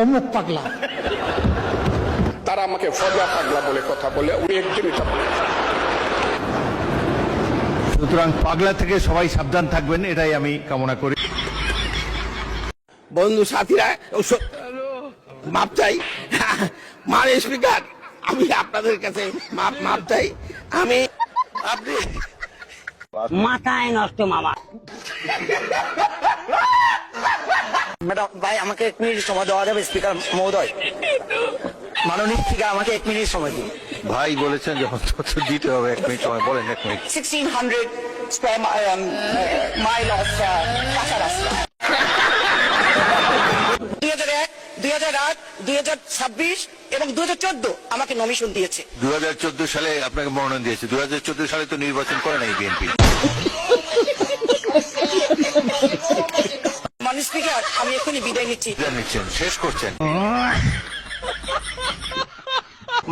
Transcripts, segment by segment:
অমুক পাগলা। তারা আমাকে ফজা পাগলা বলে কথা বলে, উনি একদিন এটা বলে। সুতরাং পাগলা থেকে সবাই সাবধান থাকবেন, এটাই আমি কামনা করি। বন্ধু সাথীরা মাপ চাই, মানে স্পিকার আমি আপনাদের কাছে মাপ চাই। আমি আপনি মাথায় নষ্ট মামা। ম্যাডাম ভাই আমাকে 1 মিনিট সময় দেওয়া যাবে স্পিকার মহোদয়? মাননীয় স্পিকার আমাকে 1 মিনিট সময় দিন। ভাই বলেছেন যখন তত দিতে হবে, 1 মিনিট সময় বলেন। 1 মিনিট। 1600 স্কয়ার মাইল অফ কাঁচা রাস্তা। 2001, 2008, 2026 এবং 2014 আমাকে নমিশন দিয়েছে। 2014 সালে আপনাকে মনোনয়ন দিয়েছে। 2014 সালে তো নির্বাচন করে নাই বিএনপি। মাননীয় স্পিকার আমি এখনই বিদায় নিচ্ছি। নিচ্ছেন, শেষ করছেন।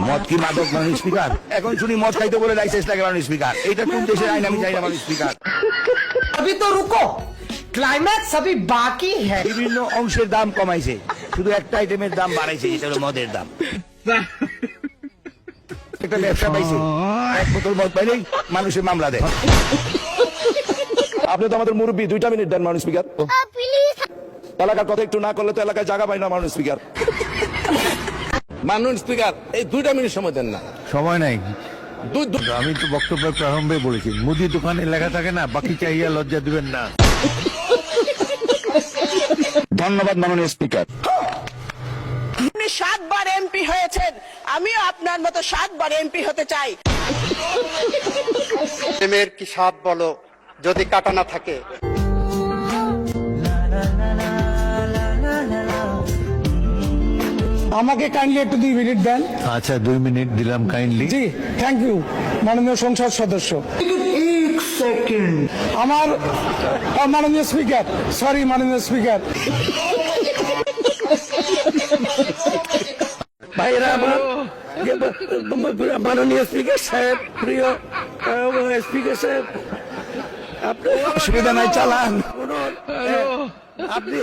মদ কি মাদক মাননীয় স্পিকার? এখন শুনি মদ খাইতে বলে লাইসেন্স লাগে মাননীয় স্পিকার। এইটা কোন দেশের আইন আমি জানি না মাননীয় স্পিকার। अभी तो रुको, क्लाइमैक्स अभी बाकी है। বিভিন্ন অংশের দাম কমাইছে, শুধু একটা আইটেমের দাম বাড়াইছে, যেটা হলো মদের দাম। একটা ব্যবসা পাইছে, 1 বোতল মদ পাইলেই মানুষের মামলা দেয়। আপনি তো আমাদের মুরব্বী, 2টা মিনিট দেন মাননীয় স্পিকার। এলাকার কথা একটু না করলে তো এলাকায় জায়গা পাই না মাননীয় স্পিকার। মাননীয় স্পিকার এই 2টা মিনিট সময় দেন না। সময় নাই। আমি তো বক্তব্যের প্রারম্ভে বলেছি, মুদি দোকানে লেখা থাকে না, বাকি চাইয়া লজ্জা দিবেন না। ধন্যবাদ মাননীয় স্পিকার। আপনি 7 বার এমপি হয়েছেন, আমিও আপনার মতো 7 বার এমপি হতে চাই। প্রেমের কি স্বাদ বলো যদি কাটা না থাকে। আমাকে কাইন্ডলি একটু 2 মিনিট দেন। আচ্ছা 2 মিনিট দিলাম কাইন্ডলি। জি থ্যাংক ইউ মাননীয় সংসদ সদস্য। 1 সেকেন্ড আমার মাননীয় স্পিকার, সরি মাননীয় স্পিকার। ভাইরা আমার, মাননীয় স্পিকার সাহেব, প্রিয় স্পিকার সাহেব, আপনি অসুবিধা নাই, চালান। আপনি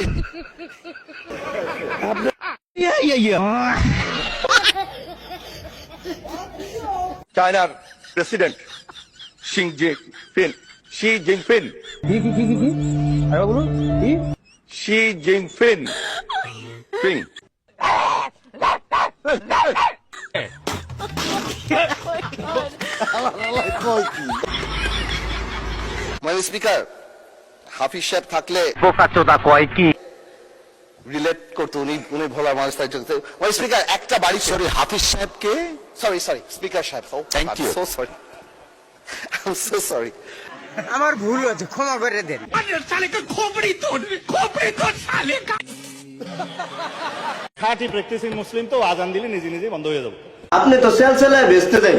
চায়নার president Xi Jinping, Xi Jinping, Xi Jinping ping. মাননীয় স্পিকার, হাফিজ সাহেব থাকলে বোকাচোদা কয় কি রিলেট করতো, উনি ভোলা মানুষ। মাননীয় স্পিকার একটা বাড়ি, সরি হাফিজ সাহেবকে, সরি স্পিকার সাহেব, thank you, so sorry, I am so sorry. আমার ভুল হয়েছে, ক্ষমা করে দেন। খাঁটি প্র্যাকটিসিং মুসলিম তো আজান দিলে নিজে নিজে বন্ধ হয়ে যাবে। আপনি তো সেলসেলায় বেচতে দেন।